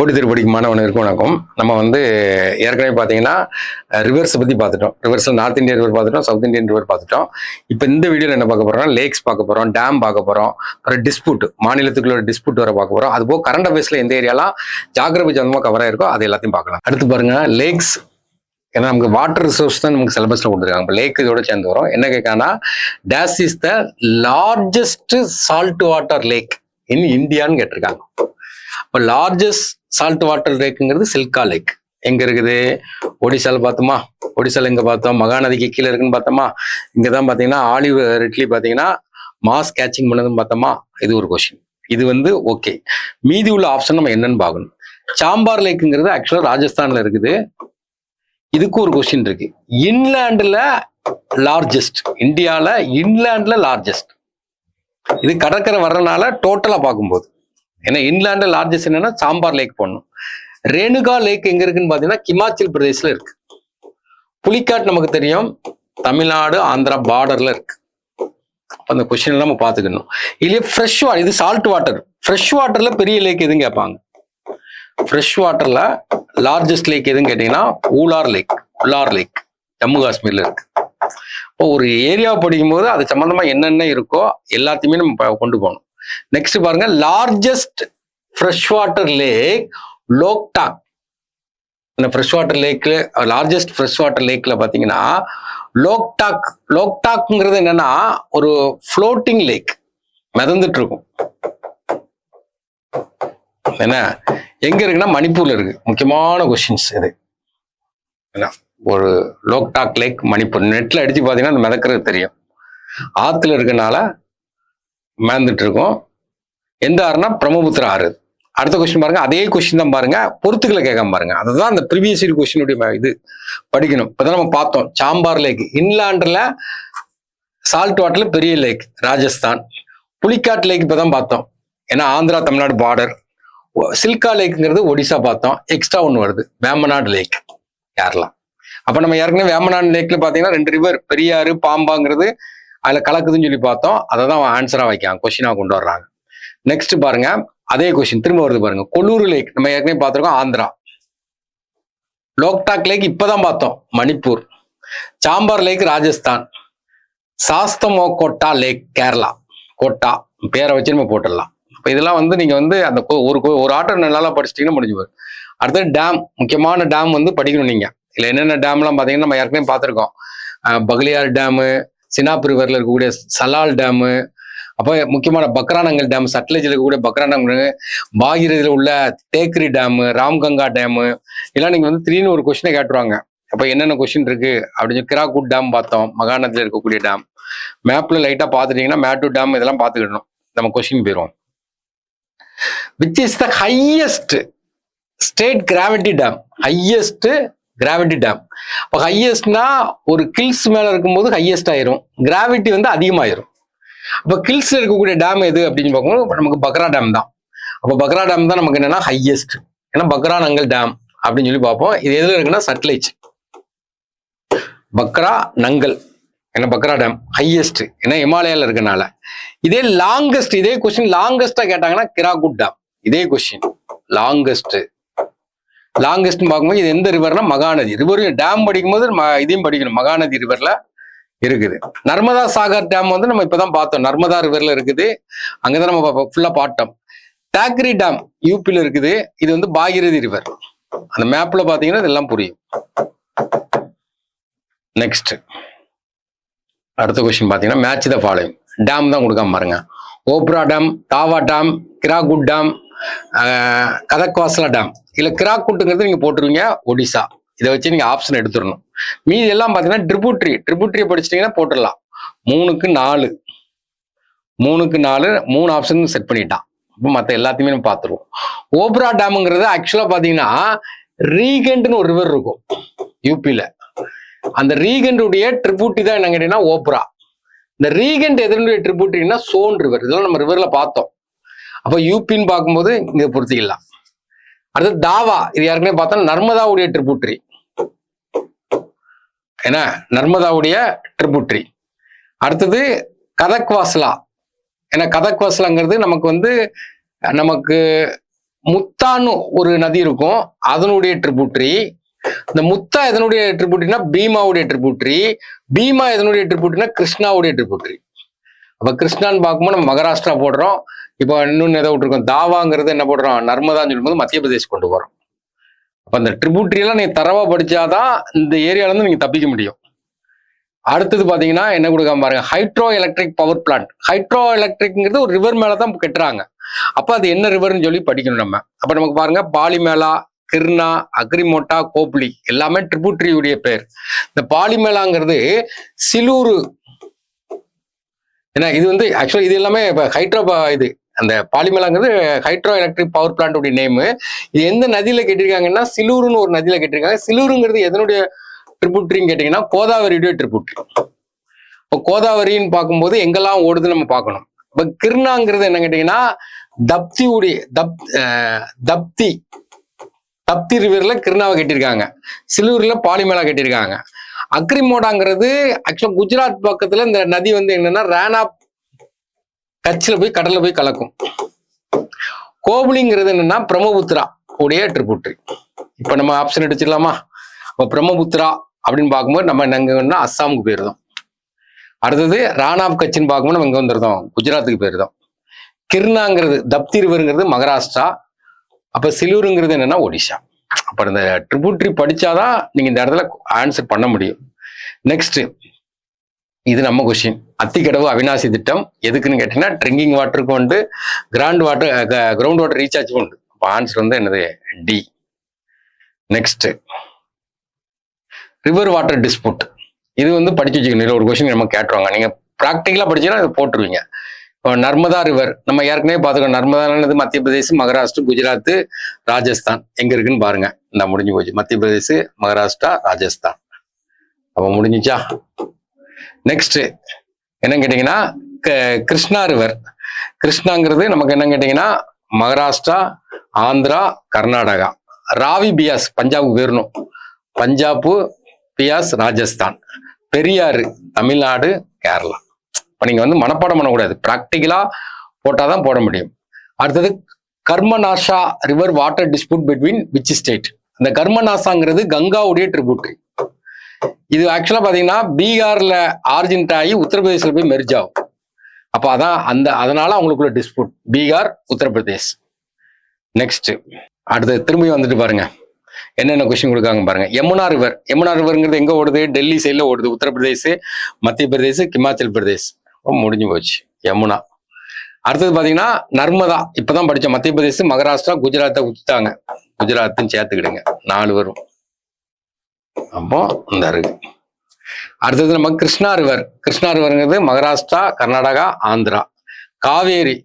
போட்டி திருப்படிக்கு மாணவனுக்கு வணக்கம். நம்ம ஏற்கனவே பார்த்தீங்கன்னா ரிவர்ஸை பற்றி பார்த்துட்டோம். ரிவர்ஸில் நார்த் இந்தியன் ரிவர் பார்த்துட்டோம், சவுத் இந்தியன் ரிவர் பார்த்துட்டோம். இப்போ இந்த வீடியோவில் என்ன பார்க்க போகிறோம், லேக்ஸ் பார்க்க போகிறோம், டேம் பார்க்க போகிறோம், அப்புறம் டிஸ்பியூட், மாநிலத்துக்குள்ள டிஸ்பியூட் வர பார்க்க போகிறோம். அதுபோக கரண்ட் அஃபேர்ஸில் எந்த ஏரியாலாம் ஜாகிரபி சந்தமாக கவர் ஆயிருக்கோ அது எல்லாத்தையும் பார்க்கலாம். அடுத்து பாருங்க லேக்ஸ். ஏன்னா நமக்கு வாட்டர் ரிசோர்ஸ் தான் நமக்கு சிலபஸ்ல கொடுத்துருக்காங்க. இப்போ லேக் இதோட சேர்ந்து வரும். என்ன கேட்கானா, this is the largest salt water lake in இந்தியான்னு கேட்டிருக்காங்க. இப்போ லார்ஜஸ்ட் சால்ட் வாட்டர் லேக்குங்கிறது சில்கா லேக். எங்க இருக்குது? ஒடிசால பார்த்தோமா? ஒடிசால எங்க பார்த்தோம்? மகாநதிக்கு கீழே இருக்குன்னு பார்த்தோமா? இங்கதான் பாத்தீங்கன்னா ஆலிவ் ரிட்லி பாத்தீங்கன்னா மாஸ் கேச்சிங் பண்ணதுன்னு பார்த்தோமா? இது ஒரு கொஸ்டின். இது ஓகே. மீதி உள்ள ஆப்ஷன் நம்ம என்னன்னு பார்க்கணும். சாம்பார் லேக்குங்கிறது ஆக்சுவலா ராஜஸ்தான்ல இருக்குது. இதுக்கு ஒரு கொஸ்டின் இருக்கு. இன்லேண்ட்ல லார்ஜஸ்ட், இந்தியால இன்லேண்ட்ல லார்ஜஸ்ட். இது கடற்கரை வர்றதுனால டோட்டலா பார்க்கும்போது, ஏன்னா இன்லேண்ட்ல லார்ஜஸ்ட் என்னன்னா சாம்பார் லேக் போடணும். ரேணுகா லேக் எங்க இருக்குன்னு பாத்தீங்கன்னா ஹிமாச்சல் பிரதேஷ்ல இருக்கு. புலிக்காட் நமக்கு தெரியும், தமிழ்நாடு ஆந்திரா பார்டர்ல இருக்கு. அந்த கொஸ்டின் எல்லாம் நம்ம பாத்துக்கணும். இல்லையே ஃப்ரெஷ் வாட்டர், இது சால்ட் வாட்டர். ஃப்ரெஷ் வாட்டர்ல பெரிய லேக் எதுன்னு கேட்பாங்க. ஃப்ரெஷ் வாட்டர்ல லார்ஜஸ்ட் லேக் எதுன்னு கேட்டீங்கன்னா ஊலார் லேக். உலார் லேக் ஜம்மு காஷ்மீர்ல இருக்கு. இப்போ ஒரு ஏரியா படிக்கும் போது அது சம்பந்தமா என்னென்ன இருக்கோ எல்லாத்தையுமே நம்ம கொண்டு போகணும். நெக்ஸ்ட் பாருங்க, largest fresh water lake Loktak. இந்த ஃப்ரெஷ் வாட்டர் லேக்ல லார்ஜஸ்ட் ஃப்ரெஷ் வாட்டர் லேக்ல பாத்தீங்கன்னா லோக்டாக். லோக்டாக்ங்கிறது என்னன்னா ஒரு ஃப்ளோட்டிங் லேக், மிதந்துட்டு இருக்கும். என்ன எங்க இருக்குன்னா மணிப்பூர்ல இருக்கு. முக்கியமான கொஸ்டின்ஸ் இது. ஒரு லோக்டாக் லேக் மணிப்பூர். நெட்ல அடிச்சு பாத்தீங்கன்னா அந்த மிதக்கிறது தெரியும். ஆத்துல இருக்கனால மிதந்துட்டு இருக்கும். எந்த ஆறுனா பிரம்மபுத்திரா ஆறு. அடுத்த கொஸ்டின் பாருங்க, அதே கொஸ்டின் தான் பாருங்க, பொறுத்துக்களை கேட்காம பாருங்க. அதுதான் அந்த ப்ரீவியஸ் இயர் கொஸ்டினுடைய இது படிக்கணும். இப்பதான் நம்ம பார்த்தோம் சாம்பார் லேக். இன்லாண்ட்ல சால்ட் வாட்டர்ல பெரிய லேக் ராஜஸ்தான். புலிக்காட் லேக் இப்பதான் பார்த்தோம், ஏன்னா ஆந்திரா தமிழ்நாடு பார்டர். சில்கா லேக்குங்கிறது ஒடிசா பார்த்தோம். எக்ஸ்ட்ரா ஒன்று வருது, வேம்பநாடு லேக் கேரளா. அப்ப நம்ம ஏற்கனவே வேம்பநாடு லேக்ல பாத்தீங்கன்னா 2 ரிவர், பெரியாறு பாம்பாங்கிறது அதுல கலக்குதுன்னு சொல்லி பார்த்தோம். அதை தான் ஆன்சரா வைக்காங்க, கொஸ்டினா கொண்டு வர்றாங்க. நெக்ஸ்ட் பாருங்க, அதே கொஸ்டின் திரும்ப வருது பாருங்க. கொல்லூரு லேக் நம்ம ஏற்கனவே பார்த்திருக்கோம், ஆந்திரா. லோக்டாக் லேக் இப்பதான் பார்த்தோம், மணிப்பூர். சாம்பார் லேக் ராஜஸ்தான். சாஸ்தமோகோட்டா லேக் கேரளா. கோட்டா பேரை வச்சு நம்ம போட்டுடலாம். இப்போ இதெல்லாம் நீங்க அந்த ஒரு ஆட்டர் நல்லா படிச்சிட்டீங்கன்னா முடிஞ்சு போகுது. அடுத்தது டேம். முக்கியமான டேம் படிக்கணும் நீங்க. இல்ல என்னென்ன டேம்லாம் பாத்தீங்கன்னா நம்ம ஏற்கனவே பார்த்திருக்கோம். பகலியார் டேமு, சினாப் ரிவர்ல இருக்கக்கூடிய சலால் டேமு, அப்போ முக்கியமான பக்ரானங்கல் டேம், சட்லஜில் இருக்கக்கூடிய பக்ரானங்கல், பாகிரதியில் உள்ள தேக்கரி டேமு, ராம்கங்கா டேமு, இதெல்லாம் நீங்க திடீர்னு ஒரு கொஸ்டினை கேட்டுருவாங்க. அப்போ என்னென்ன கொஸ்டின் இருக்கு அப்படின்னு. கிராகுட் டேம் பார்த்தோம், மகாநதியில் இருக்கக்கூடிய டேம். மேப்ல லைட்டா பாத்துட்டீங்கன்னா மேட்டூர் டேம் இதெல்லாம் பாத்துக்கிடணும். நம்ம கொஸ்டின் போயிடும். Which is the highest straight gravity dam? Highest gravity dam. இப்போ ஹையஸ்ட்னா ஒரு கில்ஸ் மேல இருக்கும்போது ஹையஸ்ட் ஆயிரும், கிராவிட்டி அதிகமாயிரும். அப்போ கில்ஸ்ல இருக்கக்கூடிய டேம் எது அப்படின்னு பார்க்கும்போது நமக்கு பக்ரா டேம் தான். அப்போ பக்ரா டேம் தான் நமக்கு என்னன்னா ஹையஸ்ட். ஏன்னா பக்ரா நங்கல் டேம் அப்படின்னு சொல்லி பார்ப்போம். இது எதுல இருக்குன்னா சட்லேஜ். பக்ரா நங்கல், ஏன்னா பக்ரா டேம் ஹையஸ்ட், ஏன்னா இமாலயால இருக்கனால. இதே லாங்கஸ்ட், இதே கொஸ்டின் லாங்கஸ்டா கேட்டாங்கன்னா கிராகுட் டேம். இதே கொஸ்டின் லாங்கஸ்ட் பார்க்கும்போது இது எந்த ரிவர்னா மகாநதி ரிவர். டேம் படிக்கும்போது இதையும் படிக்கணும், மகாநதி ரிவர்ல இருக்குது. நர்மதா சாகர் டேம் நம்ம இப்பதான் பார்த்தோம், நர்மதா ரிவர்ல இருக்குது. அங்கதான் நம்ம ஃபுல்லா பார்த்தோம். டாக்ரி டேம் யூபில இருக்குது. இது பாகிரதி ரிவர். அந்த மேப்ல பாத்தீங்கன்னா இதெல்லாம் புரியும். நெக்ஸ்ட் அடுத்த கொஸ்டின் பாத்தீங்கன்னா மேட்ச் த ஃபாலோயிங். டேம் தான் கொடுக்காம பாருங்க. ஓப்ரா டேம், தாவா டேம், கிராகுட் டேம், கதக்வாஸ்லா டேம். இல்ல கிராகுட்டுங்கிறது நீங்க போட்டுருவீங்க ஒடிசா. இதை வச்சு நீங்க ஆப்ஷன் எடுத்துடணும். மீதி எல்லாம் பாத்தீங்கன்னா ட்ரிபியூட்டரி படிச்சிட்டீங்கன்னா போட்டுடலாம். 3க்கு 4 3 ஆப்ஷன் செட் பண்ணிட்டான். இப்போ மற்ற எல்லாத்தையுமே நம்ம பார்த்துருவோம். ஓப்ரா டேமுங்கிறது ஆக்சுவலா பாத்தீங்கன்னா ரீகண்ட்னு ஒரு ரிவர் இருக்கும் யூபில. அந்த ரீகண்டுடைய ட்ரிபியூட்டரி தான் என்ன கேட்டீங்கன்னா ஓப்ரா. இந்த ரீகண்ட் எதனுடைய ட்ரிபியூட்டரினா சோன் ரிவர். இதெல்லாம் நம்ம ரிவர்ல பார்த்தோம். அப்போ யூபின்னு பார்க்கும்போது இங்க பொறுத்திக்கலாம். அடுத்து தாவா, இது ஏற்கனவே பார்த்தா நர்மதாவுடைய ட்ரிபியூட்டரி. ஏன்னா நர்மதாவுடைய ட்ரிபியூட்டரி. அடுத்தது கதக்வாஸ்லா. ஏன்னா கதக்வாஸ்லாங்கிறது நமக்கு முத்தான்னு ஒரு நதி இருக்கும், அதனுடைய ட்ரிபியூட்டரி. இந்த முத்தா எதனுடைய ட்ரிபியூட்டரினா பீமாவுடைய ட்ரிபியூட்டரி. பீமா எதனுடைய ட்ரிபியூட்டரினா கிருஷ்ணாவுடைய ட்ரிபியூட்டரி. அப்ப கிருஷ்ணான்னு பார்க்கும்போது நம்ம மகாராஷ்டிரா போடுறோம். இப்போ இன்னொன்னு எதை விட்டுருக்கோம், தாவாங்கிறது என்ன போடுறோம், நர்மதான்னு சொல்லும்போது மத்திய பிரதேஷ் கொண்டு போறோம். அப்ப அந்த ட்ரிபியூட்டரி எல்லாம் நீங்க தரவா படிச்சாதான் இந்த ஏரியால இருந்து நீங்க தப்பிக்க முடியும். அடுத்தது பாத்தீங்கன்னா என்ன கொடுக்காம பாருங்க, hydro electric power plant. Hydro எலக்ட்ரிக்ங்கிறது ஒரு ரிவர் மேலதான் கட்டுறாங்க. அப்ப அது என்ன ரிவர்னு சொல்லி படிக்கணும் நம்ம. அப்ப நமக்கு பாருங்க, பாலிமேலா, கிர்னா, அக்ரிமோட்டா, கோப்லி எல்லாமே ட்ரிபியூட்டரியுடைய பேர். இந்த பாலிமேலாங்கிறது சிலூரு, ஏன்னா இது வந்து ஆக்சுவலா இது எல்லாமே ஹைட்ரோ, இது அந்த பாலிமேலாங்கிறது ஹைட்ரோ எலக்ட்ரிக் பவர் பிளான்ட் உடைய நேமு. இது எந்த நதியில கேட்டிருக்காங்கன்னா சிலூருன்னு ஒரு நதியில கேட்டிருக்காங்க. சிலூருங்கிறது எதனுடைய ட்ரிபியூட்டரின்னு கேட்டீங்கன்னா கோதாவரியுடைய ட்ரிபியூட்டரி. இப்போ கோதாவரின்னு பார்க்கும்போது எங்கெல்லாம் ஓடுதுன்னு நம்ம பார்க்கணும். இப்போ கிருணாங்கிறது என்ன கேட்டீங்கன்னா தப்தியுடைய தப்தி ரிவர்ல கிருணாவை கட்டியிருக்காங்க. சிலூர்ல பாலிமேலா கட்டியிருக்காங்க. அக்ரிமோடாங்கிறது ஆக்சுவலா குஜராத் பக்கத்துல இந்த நதி வந்து என்னன்னா ரானா கட்சியில போய் கடல்ல போய் கலக்கும். கோபுலிங்கிறது என்னன்னா பிரம்மபுத்திரா உடைய ட்ரிபியூட்டரி. இப்ப நம்ம ஆப்ஷன் எடுத்துக்கலாமா? இப்போ பிரம்மபுத்திரா அப்படின்னு பார்க்கும்போது நம்ம எங்கன்னா அஸ்ஸாமுக்கு போயிருந்தோம். அடுத்தது ராணாப் கட்சின்னு பார்க்கும்போது நம்ம எங்க வந்துருந்தோம், குஜராத்துக்கு போயிருந்தோம். கிருணாங்கிறது தப்தி ரிவருங்கிறது மகாராஷ்டிரா. அப்ப சிலூருங்கிறது என்னன்னா ஒடிஷா. அப்ப இந்த ட்ரிபியூட்டரி படிச்சாதான் நீங்க இந்த இடத்துல ஆன்சர் பண்ண முடியும். நெக்ஸ்ட், இது நம்ம கொஸ்டின். அத்திக்கடவு அவிநாசி திட்டம் எதுக்குன்னு கேட்டீங்கன்னா ட்ரிங்கிங் வாட்டருக்கு உண்டு, கிரவுண்ட் வாட்டர் ரீசார்ஜ் உண்டு. அப்ப ஆன்சர் வந்து என்னது, D. Next, river water dispute. இது வந்து படிச்சு வச்சுக்கணும். ஒரு கொஸ்டின் நம்ம கேட்டுருவாங்க, நீங்க ப்ராக்டிக்கலா படிச்சீங்கன்னா அதை போட்டுருவீங்க. இப்போ நர்மதா ரிவர் நம்ம ஏற்கனவே பார்த்துக்கோம். நர்மதானது மத்திய பிரதேச, மகாராஷ்டிரா, குஜராத், ராஜஸ்தான். எங்க இருக்குன்னு பாருங்க. இந்த முடிஞ்சு போச்சு, மத்திய பிரதேச, மகாராஷ்டிரா, ராஜஸ்தான். அப்ப முடிஞ்சுச்சா? நெக்ஸ்ட் என்னன்னு கேட்டீங்கன்னா கிருஷ்ணா ரிவர். கிருஷ்ணாங்கிறது நமக்கு என்ன கேட்டீங்கன்னா மகாராஷ்டிரா, ஆந்திரா, கர்நாடகா. ராவி பியாஸ் பஞ்சாபுக்கு போயிடணும். பஞ்சாப், பியாஸ் ராஜஸ்தான். பெரியாறு தமிழ்நாடு, கேரளா. இப்ப நீங்க வந்து மனப்பாடம் பண்ணக்கூடாது, பிராக்டிக்கலா போட்டாதான் போட முடியும். அடுத்தது Karmanasa river water dispute between which state. இந்த கர்மநாசாங்கிறது கங்காவுடைய ட்ரிபியூட்டரி. இது ஆக்சுவலா பாத்தீங்கன்னா பீகார்ல ஆர்ஜின்ட் ஆகி உத்தரப்பிரதேசல போய் மெர்ஜ் ஆகும். அப்ப அதான் அதனால அவங்களுக்குள்ள டிஸ்பியூட் பீகார், உத்தரப்பிரதேஷ். நெக்ஸ்ட், அடுத்தது திரும்பி வந்துட்டு பாருங்க என்னென்ன கொஸ்டின் கொடுக்காங்க பாருங்க. யமுனா ரிவர். யமுனா ரிவர்ங்கிறது எங்க ஓடுது, டெல்லி சைட்ல ஓடுது. உத்தரப்பிரதேஷ், மத்திய பிரதேஷ், ஹிமாச்சல் பிரதேஷ். முடிஞ்சு போச்சு யமுனா. அடுத்தது பாத்தீங்கன்னா நர்மதா. இப்பதான் படிச்சோம். மத்திய பிரதேஷ், மகாராஷ்டிரா, குஜராத்தை ஊத்தாங்க. குஜராத்துன்னு சேர்த்துக்கிடுங்க, 4 வரும். அப்போ இந்த இருக்கு. அடுத்தது நம்ம கிருஷ்ணா ரிவர். கிருஷ்ணா ரிவர்ங்கிறது மகாராஷ்டிரா, கர்நாடகா, ஆந்திரா. காவேரி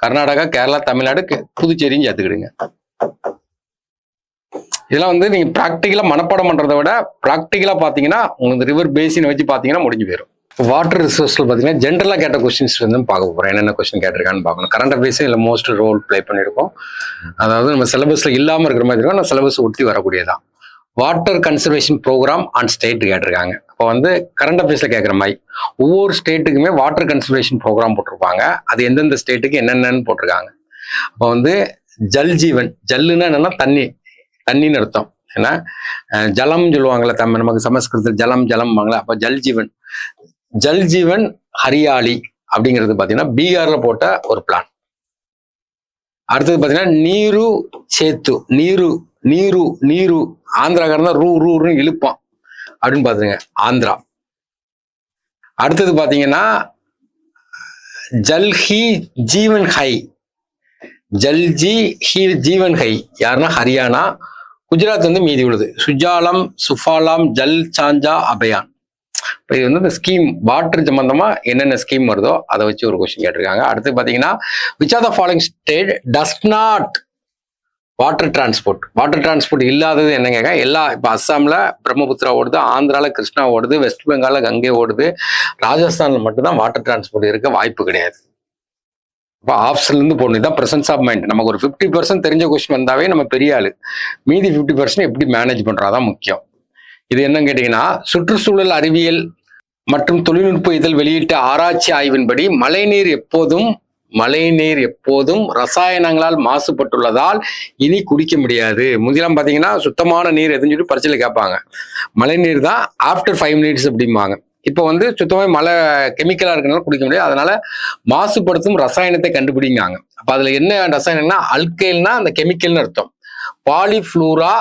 கர்நாடகா, கேரளா, தமிழ்நாடு, புதுச்சேரியும் சேர்த்துக்கிடுங்க. இதெல்லாம் வந்து நீங்க பிராக்டிக்கலா மனப்பாடம் பண்றதை விட பிராக்டிக்கலா பாத்தீங்கன்னா உங்களுக்கு ரிவர் பேசின் வச்சு பாத்தீங்கன்னா முடிஞ்சு போயிடும். வாட்டர் ரிசோர்ஸ்ல பாத்தீங்கன்னா ஜென்ரலா கேட்ட கொஸ்டின்ஸ் வந்து பார்க்க போறோம். என்னென்ன கொஸ்டின் கேட்டிருக்கான்னு பார்க்கணும். கரண்ட் அஃபேர்ஸ் இல்ல மோஸ்ட் ரோல் பிளே பண்ணிருக்கோம். அதாவது நம்ம சிலபஸ்ல இல்லாம இருக்கிற மாதிரி இருக்கும், சிலபஸ் ஒட்டி வரக்கூடியதான். Water conservation programme on state கேட்டிருக்காங்க. இப்போ வந்து கரண்ட் அஃபேர்ஸ்ல கேட்குற மாதிரி ஒவ்வொரு ஸ்டேட்டுக்குமே வாட்டர் கன்சர்வேஷன் ப்ரோக்ராம் போட்டிருப்பாங்க. அது எந்தெந்த ஸ்டேட்டுக்கு என்னென்னு போட்டிருக்காங்க. அப்போ வந்து ஜல் ஜீவன், ஜல்லுன்னா என்னன்னா தண்ணின்னு அர்த்தம். ஏன்னா ஜலம் சொல்லுவாங்கல்ல, நமக்கு சமஸ்கிருதத்தில் ஜலம் ஜலம்பாங்களா. அப்ப ஜல் ஜீவன் ஹரியாலி அப்படிங்கிறது பாத்தீங்கன்னா பீகார்ல போட்ட ஒரு பிளான். அடுத்தது பாத்தீங்கன்னா நீரு சேத்து, நீரு ஆந்திராக்காரன் தான் ரூன்னு இழுப்பான் அப்படின்னு பாத்துங்க, ஆந்திரா. அடுத்தது பாத்தீங்கன்னா ஜல்ஹி ஜீவன் ஹை, ஜீவன் ஹை யாருன்னா ஹரியானா. குஜராத் வந்து மீதி உள்ளது சுஜாலம், சுஃபாலாம், ஜல் சாஞ்சா அபயான். இது வந்து இந்த ஸ்கீம் வாட்டர் சம்பந்தமா என்னென்ன ஸ்கீம் வருதோ அதை வச்சு ஒரு கொஸ்டின் கேட்டிருக்காங்க. அடுத்து பாத்தீங்கன்னா which are the following state does not water transport இல்லாதது என்னங்க? இப்ப அஸ்ஸாம்ல பிரம்மபுத்திரா ஓடுது, ஆந்திரால கிருஷ்ணா ஓடுது, வெஸ்ட் பெங்கால்ல கங்கை ஓடுது. ராஜஸ்தான்ல மட்டும்தான் வாட்டர் டிரான்ஸ்போர்ட் இருக்க வாய்ப்பு கிடையாது. இப்போ ஆப்ஷன்ல இருந்து போடணும். இதான் பிரசன்ஸ் ஆஃப் மைண்ட். நமக்கு ஒரு 50% தெரிஞ்ச கொஸ்டின் வந்தாவே நம்ம பெரிய ஆளு. மீதி 50% எப்படி மேனேஜ் பண்றதான் முக்கியம். இது என்னன்னு கேட்டீங்கன்னா சுற்றுச்சூழல் அறிவியல் மற்றும் தொழில்நுட்ப இதழ் வெளியிட்ட ஆராய்ச்சி ஆய்வின்படி மழைநீர் எப்போதும் மழை நீர் எப்போதும் ரசாயனங்களால் மாசுபட்டுள்ளதால் இனி குடிக்க முடியாது. முந்திலாம் பார்த்தீங்கன்னா சுத்தமான நீர் எதுன்னு சொல்லி பரிசையில் கேட்பாங்க. மழை நீர் தான் ஆஃப்டர் 5 minutes அப்படிம்பாங்க. இப்போ வந்து சுத்தமாக மழை கெமிக்கலாக இருக்கனால குடிக்க முடியாது. அதனால மாசுபடுத்தும் ரசாயனத்தை கண்டுபிடிங்காங்க. அப்போ அதில் என்ன ரசாயனம்னா அல்கைல்னா அந்த கெமிக்கல்னு அர்த்தம். பாலிஃப்ளூரா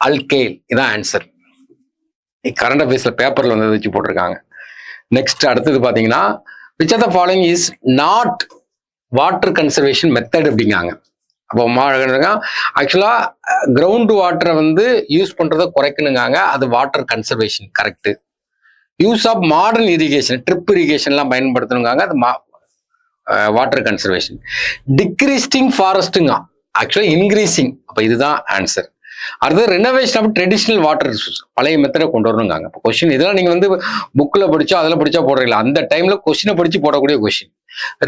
அல்கைல் இதான் ஆன்சர். கரண்ட் அஃபேர்ஸ்ல பேப்பர்ல வந்து வச்சு போட்டிருக்காங்க. நெக்ஸ்ட் அடுத்தது பாத்தீங்கன்னா which of the following is not water conservation method அப்படிங்காங்க. அப்போ ஆக்சுவலா கிரவுண்ட் வாட்டரை வந்து யூஸ் பண்றதை குறைக்கணுங்காங்க. அது water conservation correct. Use of modern irrigation drip இரிகேஷன்லாம் பயன்படுத்தணுங்காங்க. அது வாட்டர் கன்சர்வேஷன். டிக்ரீஸ்டிங் ஃபாரஸ்ட்டுங்க ஆக்சுவலா இன்க்ரீசிங். அப்போ இதுதான் ஆன்சர். அடுத்தது renovation of traditional water resource பழைய மெத்தடை கொண்டு வரணுங்காங்க. இப்போ கொஸ்டின் இதெல்லாம் நீங்க வந்து புக்கில் படிச்சோ அதில் படிச்சா போடுறீங்களா, அந்த டைம்ல கொஸ்டினை படிச்சு போடக்கூடிய கொஸ்டின்.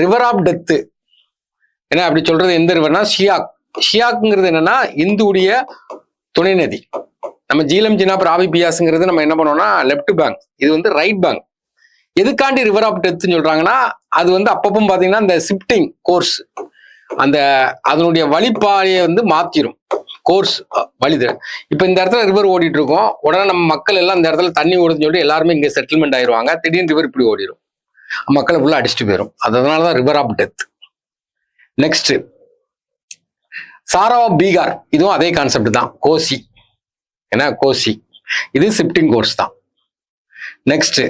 ரிவர் ஆஃப் டெத்து ஏன்னா அப்படி சொல்றது எந்த ரிவர்னா ஷியாக். ஷியாக்ங்கிறது என்னன்னா இந்துடைய துணை நதி. நம்ம ஜீலம் ஜினாப் ராவி பியாஸ்ங்கிறது நம்ம என்ன பண்ணோம்னா லெஃப்ட் பேங்க், இது வந்து ரைட் பேங்க். எதுக்காண்டி ரிவர் ஆஃப் டெத்துன்னு சொல்றாங்கன்னா அது வந்து அப்பப்போ பாத்தீங்கன்னா இந்த ஷிஃப்டிங் கோர்ஸ் அந்த அதனுடைய வழிப்பாதையை வந்து மாத்திரும். கோர்ஸ் வழிது. இப்ப இந்த இடத்துல ரிவர் ஓடிட்டு இருக்கோம், உடனே நம்ம மக்கள் எல்லாம் இந்த இடத்துல தண்ணி ஓடுதுன்னு சொல்லிட்டு எல்லாருமே இங்க செட்டில்மெண்ட் ஆயிடுவாங்க. திடீர்னு ரிவர் இப்படி ஓடிடும், மக்களை ஃபுல்லா அடிச்சுட்டு போயிடும். அதனாலதான் river of death. Next sorrow of Bihar, இதுவும் அதே கான்செப்ட் தான். கோசி ஏன்னா கோசி இது ஷிஃப்டிங் கோர்ஸ் தான். Next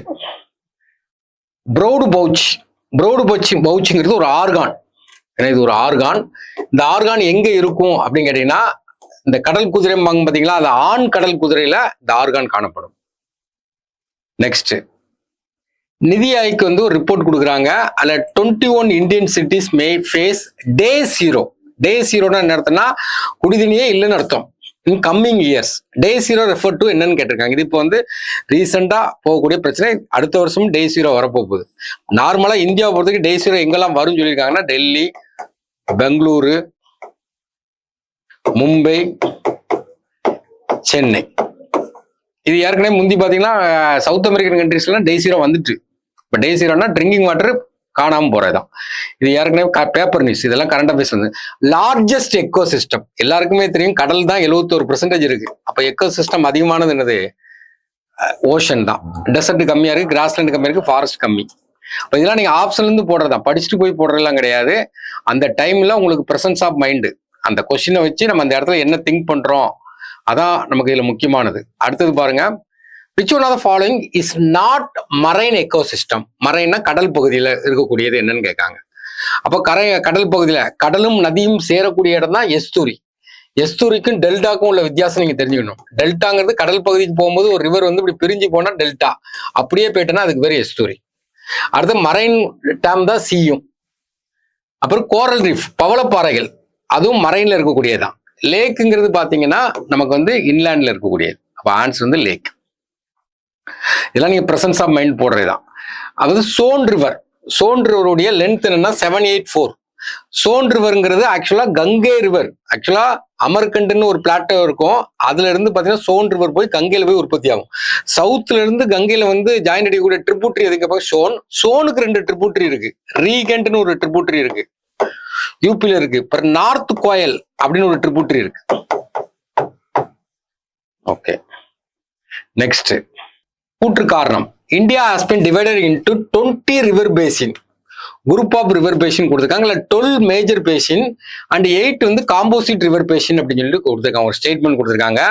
brood pouch. ப்ரௌடு பவுச்சுங்கிறது ஒரு ஆர்கான். ஏன்னா இது ஒரு ஆர்கான். இந்த ஆர்கான் எங்க இருக்கும் அப்படின்னு கேட்டீங்கன்னா இந்த கடல் குதிரை பாத்தீங்களா, அது ஆண் கடல் குதிரையில இந்த ஆர்கான் காணப்படும். நெக்ஸ்ட் நிதி ஆயோக் வந்து ஒரு ரிப்போர்ட் கொடுக்குறாங்க. அதுல 21 இந்தியன் சிட்டிஸ் மே ஃபேஸ் டே ஜீரோ. டே ஜீரோன்னா என்ன அர்த்தம்னா குடிதண்ணியே இல்லைன்னு அர்த்தம். இன் coming years day zero refer to என்னன்னு கேட்டிருக்காங்க. இது இப்போ வந்து ரீசெண்டா போகக்கூடிய பிரச்சனை. அடுத்த வருஷம் டே ஜீரோ வரப்போகுது. நார்மலா இந்தியாவை பொறுத்தவரைக்கும் டே ஜீரோ எங்கெல்லாம் வரும்னு சொல்லியிருக்காங்கன்னா டெல்லி, பெங்களூரு, மும்பை, சென்னை. இது ஏற்கனவே முந்தி பாத்தீங்கன்னா சவுத் அமெரிக்கன் கண்ட்ரீஸ்லாம் டே ஜீரோ வந்துட்டு. இப்போ டே ஜீரோனா ட்ரிங்கிங் வாட்டர் காணாம போறதுதான். இது ஏற்கனவே பேப்பர் நியூஸ். இதெல்லாம் கரண்ட் அஃபேர்ஸ் வந்து லார்ஜஸ்ட் எக்கோ சிஸ்டம் எல்லாருக்குமே தெரியும். கடல் தான் 71% இருக்கு. அப்ப எக்கோ சிஸ்டம் அதிகமானது என்னது? ஓஷன் தான். டெசர்ட் கம்மியா இருக்கு, கிராஸ்லேண்ட் கம்மியா இருக்கு, ஃபாரஸ்ட் கம்மி. இப்போ இதெல்லாம் நீங்க ஆப்ஷன்ல இருந்து போடுறதா, படிச்சுட்டு போய் போடுறதெல்லாம் கிடையாது. அந்த டைம்ல உங்களுக்கு பிரசன்ஸ் ஆஃப் மைண்டு, அந்த கொஸ்டினை வச்சு நம்ம அந்த இடத்துல என்ன திங்க் பண்றோம் அதான் நமக்கு இதுல முக்கியமானது. அடுத்தது பாருங்க, which one of the following is not marine ecosystem? மரைன்னா கடல் பகுதியில இருக்கக்கூடியது என்னன்னு கேட்காங்க. அப்போ கடல் பகுதியில கடலும் நதியும் சேரக்கூடிய இடம் தான் எஸ்தூரி. எஸ்தூரிக்கும் டெல்டாக்கும் உள்ள வித்தியாசம் நீங்க தெரிஞ்சுக்கணும். டெல்டாங்கிறது கடல் பகுதிக்கு போகும்போது ஒரு ரிவர் வந்து இப்படி பிரிஞ்சு போனா டெல்டா, அப்படியே போயிட்டோன்னா அதுக்கு பேர் எஸ்தூரி. அடுத்து மரைன் டேம் தான் சியும். அப்புறம் கோரல் ரீஃப் பவளப்பாறைகள், அதுவும் மரைன்ல இருக்கக்கூடியதுதான். லேக்குங்கிறது பாத்தீங்கன்னா நமக்கு வந்து இன்லேண்ட்ல இருக்கக்கூடியது. அப்ப ஆன்சர் வந்து லேக். இதெல்லாம் நீங்க பிரசன்ஸ் ஆஃப் மைண்ட் போடுறதுதான். அதாவது சோன் ரிவர், சோன் ரிவருடைய லென்த் என்னன்னா 784. சோன் ரிவர்ங்கிறது ஆக்சுவலா கங்கை ரிவர். ஆக்சுவலா அமர்கண்ட்னு ஒரு பிளாட்டோ இருக்கும், அதுல இருந்து பாத்தீங்கன்னா சோன் ரிவர் போய் கங்கையில போய் உற்பத்தி ஆகும். சவுத்துல இருந்து கங்கையில வந்து ஜாயின் அடிக்கக்கூடிய ட்ரிபியூட்டரி எதுக்கு சோன். சோனுக்கு 2 ட்ரிபியூட்டரி இருக்கு. ரீகண்ட்னு ஒரு ட்ரிபியூட்டரி இருக்கு, யூபில இருக்கு. நார்த் கோயல் அப்படின்னு ஒரு ட்ரிபியூட்டரி இருக்கு. ஓகே, நெக்ஸ்ட் கூற்று காரணம். India has been divided into 20 river basin. Group of river basin கொடுத்துருக்காங்க. இல்லை 12 மேஜர் பேசின் அண்ட் 8 வந்து காம்போசிட் ரிவர் பேசின் அப்படின்னு சொல்லிட்டு கொடுத்துருக்காங்க. ஒரு ஸ்டேட்மெண்ட் கொடுத்துருக்காங்க.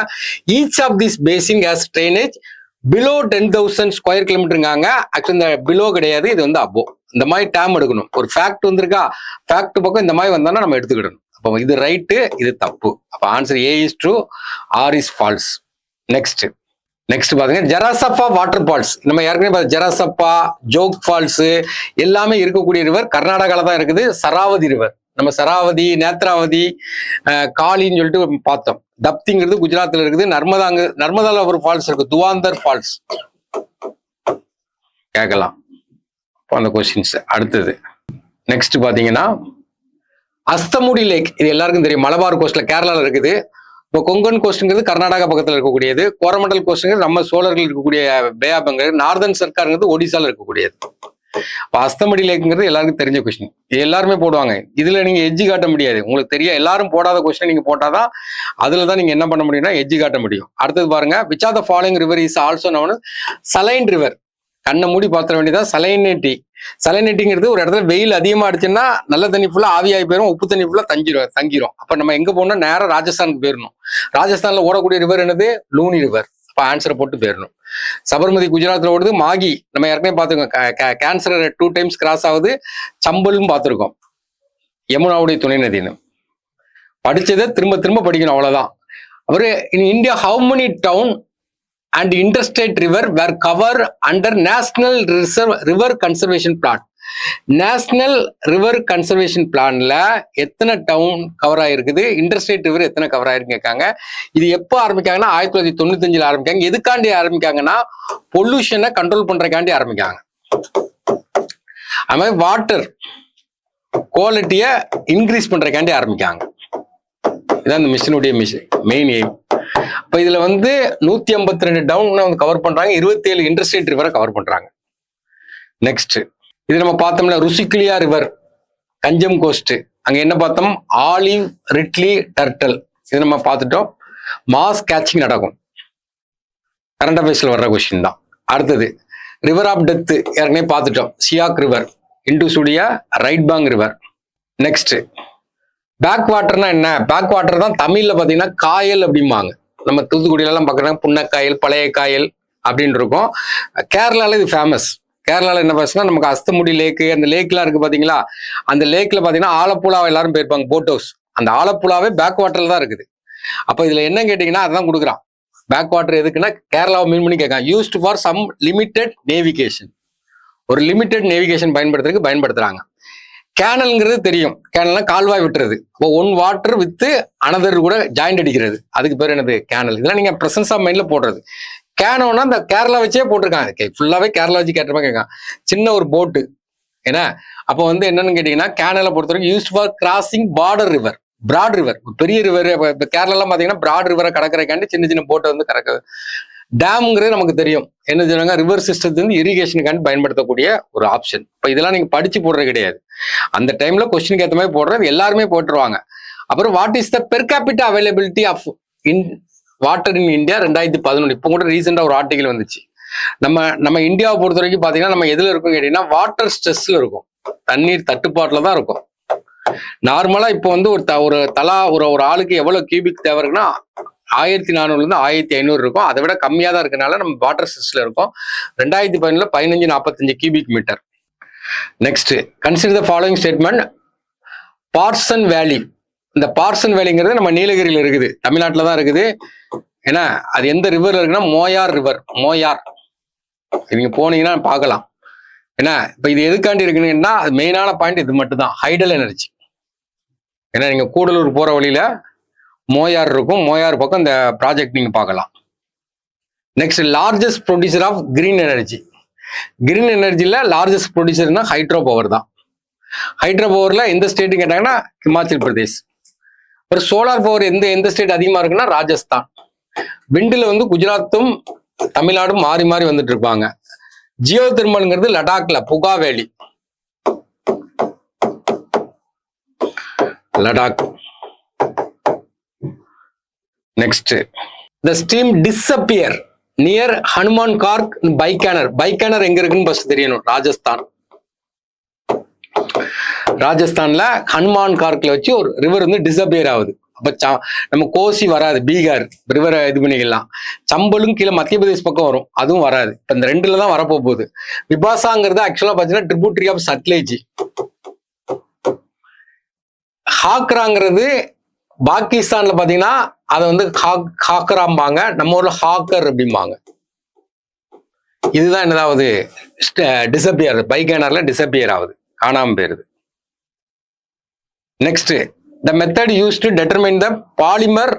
Each of this basin has drainage below 10,000 square கிலோமீட்டருங்காங்க. ஆக்சுவலி இந்த பிலோ கிடையாது, இது வந்து அபோ. இந்த மாதிரி டேம் எடுக்கணும். ஒரு ஃபேக்ட் வந்திருக்கா, ஃபேக்ட் பக்கம் இந்த மாதிரி வந்தோம்னா நம்ம எடுத்துக்கிடணும். அப்போ இது ரைட்டு, இது தப்பு. அப்போ answer A is true, R is false. Next பாருங்க, ஜெராசப்பா வாட்டர் ஃபால்ஸ். நம்ம ஏற்கனவே ஜெராசப்பா, ஜோக் ஃபால்ஸ் எல்லாமே இருக்கக்கூடிய ரிவர் கர்நாடகால தான் இருக்குது. சராவதி ரிவர், நம்ம சராவதி, நேத்ராவதி, காளின்னு சொல்லிட்டு பார்த்தோம். தப்திங்கிறது குஜராத்ல இருக்குது. நர்மதால ஒரு ஃபால்ஸ் இருக்கு, துவாந்தர் ஃபால்ஸ். கேட்கலாம் அந்த கொஸ்டின்ஸ். அடுத்தது நெக்ஸ்ட் பாத்தீங்கன்னா அஸ்தமுடி லேக். இது எல்லாருக்கும் தெரியும், மலபார் கோஸ்ட்ல கேரளால இருக்குது. இப்போ கொங்கன் கோஸ்ட்ங்கிறது கர்நாடகா பக்கத்தில் இருக்கக்கூடியது. கோரமண்டல் கோஸ்ட்ங்கிறது நம்ம சோழர்கள் இருக்கக்கூடிய பே ஆஃப் பெங்கால். நார்தன் சர்க்காருங்கிறது ஒடிசால இருக்கக்கூடியது. இப்போ அஸ்தமடி லேக்குங்கிறது எல்லாருக்கும் தெரிஞ்ச கொஸ்டின், எல்லாருமே போடுவாங்க. இதுல நீங்க எட்ஜ் காட்ட முடியாது, உங்களுக்கு தெரியும். எல்லாரும் போடாத கொஸ்டின் நீங்க போட்டாதான் அதுல தான் நீங்க என்ன பண்ண முடியும்னா எட்ஜ் காட்ட முடியும். அடுத்தது பாருங்க, which are the following river is also known saline river. கண்ணை மூடி பார்த்துட வேண்டியதான் சலைனிட்டி. சலைனிட்டிங்கிறது ஒரு இடத்துல வெயில் அதிகமா அடிச்சுன்னா நல்ல தண்ணி ஃபுல்லா ஆவியாகி போயிடும், உப்பு தண்ணி ஃபுல்லா தங்கிரும். அப்ப நம்ம எங்க போகணும், நேரம் ராஜஸ்தானுக்கு போயிடணும். ராஜஸ்தான்ல ஓடக்கூடிய ரிவர் என்னது, லூனி ரிவர். அப்ப ஆன்சரை போட்டு போயிடணும். சபர்மதி குஜராத்ல ஓடுது. மாகி நம்ம ஏற்கனவே பார்த்துருக்கோம், கேன்சர் 2 times கிராஸ் ஆகுது. சம்பலும் பார்த்துருக்கோம், யமுனாவுடைய துணை நதினு. படிச்சதை திரும்ப திரும்ப படிக்கணும், அவ்வளவுதான். அவரு in India how many town and interstate river were covered under National River Conservation Plan. National river conservation பிளான்ல எத்தனை டவுன் கவர் ஆயிருக்குது, இன்டர்ஸ்டேட் ரிவர் எத்தனை கவர் ஆயிருக்கு கேட்காங்க. இது எப்போ ஆரம்பிக்காங்கன்னா 1995 ஆரம்பிக்காங்க. எதுக்காண்டி ஆரம்பிக்காங்கன்னா பொல்யூஷனை கண்ட்ரோல் பண்றதுக்காண்டி ஆரம்பிக்காங்க. அது மாதிரி வாட்டர் குவாலிட்டியை இன்க்ரீஸ் பண்றதுக்காண்டி ஆரம்பிக்காங்க. இதான் இந்த மிஷனுடைய மெயின் எய்ம். இப்ப இதுல 152 டவுன் வந்து கவர் பண்றாங்க, 27 இன்டர்ஸ்டேட் ரிவரை கவர் பண்றாங்க. நெக்ஸ்ட் இது நம்ம பார்த்தோம்ல, ருசிக்லியா ரிவர், கஞ்சம் கோஸ்ட். அங்க என்ன பார்த்தோம், ஆலிவ் ரிட்லி டர்டல். இது நம்ம பார்த்துட்டோம். மாஸ் கேச்சிங் நடக்கும், கரண்ட் அஃபேர்ஸ்ல வர்ற கொஸ்டின் தான். அடுத்தது ரிவர் ஆஃப் டெத் ஏற்கனவே பார்த்துட்டோம், சியாக் ரிவர். இண்டூசுடைய ரைட் பாங் ரிவர். நெக்ஸ்ட் பேக் வாட்டர்னா என்ன, பேக் வாட்டர் தான் தமிழ்ல பாத்தீங்கன்னா காயல் அப்படிம்பாங்க. நம்ம தூத்துக்குடியிலலாம் பார்க்குறாங்க புன்னக்காயல், பழைய காயல் அப்படின்னு இருக்கும். கேரளால இது ஃபேமஸ். கேரளால என்ன பேசுனா, நமக்கு அஸ்தமுடி லேக்கு, அந்த லேக்லாம் இருக்கு பாத்தீங்களா, அந்த லேக்ல பாத்தீங்கன்னா ஆலப்புழா எல்லாரும் போயிருப்பாங்க, போட் ஹவுஸ். அந்த ஆலப்புழாவே பேக் வாட்டர்ல தான் இருக்குது. அப்ப இதுல என்ன கேட்டீங்கன்னா அதான் கொடுக்குறான். பேக் வாட்டர் எதுக்குன்னா கேரளாவை மீன் பண்ணி கேட்கான். Used for some limited navigation, ஒரு லிமிடெட் நேவிகேஷன் பயன்படுத்துறதுக்கு பயன்படுத்துறாங்க. கேனல்ங்கிறது தெரியும், கேனல்னா கால்வாய் விட்டுறது. இப்போ ஒன் வாட்டர் வித்து அனதர் கூட ஜாயிண்ட் அடிக்கிறது, அதுக்கு பேர் என்னது, கேனல். இதெல்லாம் நீங்க பிரசன்ஸ் ஆஃப் மைண்ட்ல போடுறது. கேனோன்னா இந்த கேரளா வச்சே போட்டிருக்காங்க, ஃபுல்லாவே கேரளா வச்சு கேட்ட மாதிரி கேட்கான். சின்ன ஒரு போட்டு ஏன்னா அப்போ என்னன்னு கேட்டீங்கன்னா, கேனலை பொறுத்த வரைக்கும் used for crossing border river, broad river. பெரிய ரிவர் இப்போ கேரளாலாம் பாத்தீங்கன்னா பிராட் ரிவரை கடற்கரைக்காண்டி சின்ன சின்ன போட்டை கடக்குது. டேம்ங்கிறது நமக்கு தெரியும், என்ன சொல்றாங்க, ரிவர் சிஸ்டத்துல இரிகேஷனுக்காண்டி பயன்படுத்தக்கூடிய ஒரு ஆப்ஷன். இப்போ இதெல்லாம் நீங்க படிச்சு போடுறது கிடையாது, அந்த டைம்ல கொஸ்டினுக்கு ஏற்ற மாதிரி போடுறது, எல்லாருமே போட்டுருவாங்க. அப்புறம் what is the per capita availability of water in India 2011. இப்போ கூட ரீசெண்டா ஒரு ஆர்டிகல் வந்துச்சு. நம்ம இந்தியாவை பொறுத்த வரைக்கும் பாத்தீங்கன்னா நம்ம எதுல இருக்கும் கேட்டீங்கன்னா வாட்டர் ஸ்ட்ரெஸ்ல இருக்கும், தண்ணீர் தட்டுப்பாட்டுல தான் இருக்கும். நார்மலா இப்போ ஒரு தலா ஒரு ஆளுக்கு எவ்வளவு கியூபிக் தேவை இருக்குன்னா 1400 1500 இருக்கும். அதை விட கம்மியா தான் இருக்கனால நம்ம வாட்டர் ஸ்ட்ரெஸ்ல இருக்கும். 2011 1545 cubic metre. Next consider the following statement. Parson valley, இந்த பார்சன் வேலிங்கிறது நம்ம நீலகிரியில இருக்குது, தமிழ்நாட்டில் தான் இருக்குது. ஏன்னா அது எந்த ரிவர்ல இருக்குன்னா மோயார் ரிவர், மோயார். நீங்க போனீங்கன்னா பார்க்கலாம். ஏன்னா இப்ப இது எதுக்காண்டி இருக்குன்னா அது மெயினான பாயிண்ட் இது மட்டும் தான், ஹைடல் எனர்ஜி. ஏன்னா நீங்க கூடலூர் போற வழியில மோயார் இருக்கும், மோயார் பக்கம் இந்த ப்ராஜெக்ட் நீங்க பார்க்கலாம். Next largest producer of green energy. Green எனர்ஜில லார்ஜஸ்ட் ப்ரொடியூசர்னா ஹைட்ரோ பவர் தான். ஹைட்ரோ பவர்ல எந்த ஸ்டேட் கேட்டாங்கன்னா ஹிமாச்சல் பிரதேஷ். ஒரு சோலார் பவர் எந்த ஸ்டேட் அதிகமா இருக்குன்னா ராஜஸ்தான். விண்டுல குஜராத்தும் தமிழ்நாடும் மாறி மாறி வந்துட்டு இருப்பாங்க. ஜியோ தெர்மல்ங்கிறது லடாக்ல Puga valley, Ladakh. Next the stream disappear near Hanumangarh Bikaner. Bikaner எங்க இருக்குன்னு ஃபர்ஸ்ட் தெரியணும், ராஜஸ்தான். ராஜஸ்தான்ல ஹனுமான் கார்க்ல வச்சு ஒரு ரிவர் டிஸ்அப்பியர் ஆகுது. அப்ப நம்ம கோசி வராது, பீகார் ரிவரை இது பண்ணிக்கலாம். சம்பலும் கீழே மத்திய பிரதேஷ் பக்கம் வரும், அதுவும் வராது. இப்ப இந்த ரெண்டுல தான் வரப்போ போகுது. விபாசாங்கிறது ஆக்சுவலா பாத்தீங்கன்னா ட்ரிபியூட்டரி ஆஃப் சட்லேஜ். ஹாக்ராங்கிறது பாகிஸ்தான்ல பாத்தீங்கன்னா அதை ஹாக்கராம்பாங்க, நம்ம ஊர்ல ஹாக்கர் அப்படிம்பாங்க. இதுதான் என்னதாவது டிசப்பியர், பைக்கானர்ல டிசப்பியர் ஆகுது, காணாம போயிருது. Next the method use to determine the polymer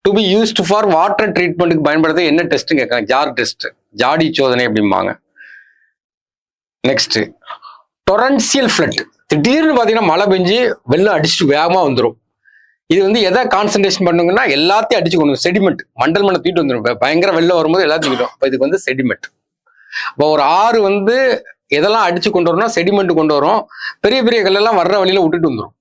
to be used for water ட்ரீட்மெண்ட்டுக்கு பயன்படுத்த என்ன டெஸ்ட் கேட்காங்க, ஜார் டெஸ்ட், ஜாடி சோதனை அப்படிம்பாங்க. Next torrential flood. திடீர்னு பாத்தீங்கன்னா மழை பெஞ்சு வெள்ளம் அடிச்சுட்டு வேகமா வந்துடும். இது எதை கான்சன்ட்ரேஷன் பண்ணுங்கன்னா எல்லாத்தையும் அடிச்சு கொண்டு செடிமெண்ட், மண்டல் மண்ணை தூக்கிட்டு வந்துடும். பயங்கர வெள்ளம் வரும்போது எல்லாத்தையும் தூக்கிட்டோம். இப்போ இதுக்கு செடிமெண்ட். இப்போ ஒரு ஆறு எதெல்லாம் அடிச்சு கொண்டு வரணும், செடிமெண்ட் கொண்டு வரும், பெரிய பெரிய கல்லெல்லாம் வர்ற வழியில விட்டுட்டு வந்துடும்.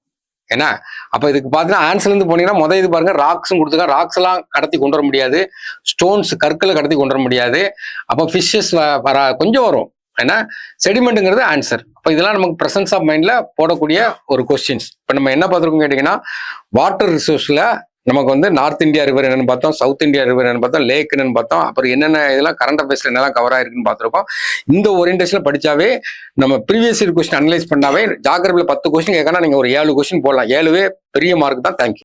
ஏன்னா அப்ப இதுக்கு பார்த்தீங்கன்னா ஆன்சர்ல இருந்து போனீங்கன்னா இது பாருங்க, ராக்ஸும் கொடுத்துருக்காங்க. ராக்ஸ் எல்லாம் கடத்தி கொண்டு வர முடியாது, ஸ்டோன்ஸ் கற்களை கடத்தி கொண்டு வர முடியாது. அப்போ ஃபிஷ்ஷஸ் கொஞ்சம் வரும். ஏன்னா செடிமெண்ட்டுங்கிறது ஆன்சர். அப்போ இதெல்லாம் நமக்கு ப்ரெசன்ஸ் ஆஃப் மைண்ட்ல போடக்கூடிய ஒரு கொஸ்டின்ஸ். இப்போ நம்ம என்ன பார்த்துருக்கோம் கேட்டீங்கன்னா, வாட்டர் ரிசோர்ஸ்ல நமக்கு வந்து நார்த் இந்தியா ரிவர் என்னன்னு பார்த்தோம், சவுத் இந்தியா ரிவர் என்னன்னு பார்த்தோம், லேக் என்னன்னு பார்த்தோம், அப்புறம் என்னென்ன இதெல்லாம் கரண்ட் அஃபேர்ஸ்ல என்னெல்லாம் கவர் ஆயிருக்குன்னு பார்த்துருக்கோம். இந்த ஓரியன்டேஷன்ல படிச்சாவே நம்ம ப்ரீவியஸ் இயர் கொஸ்டின் அனலைஸ் பண்ணாவே ஜாகிரபியில் 10 கொஸ்டின் கேட்கனா நீங்க ஒரு 7 கொஸ்டின் போடலாம். 7வே பெரிய மார்க் தான். தேங்க்யூ.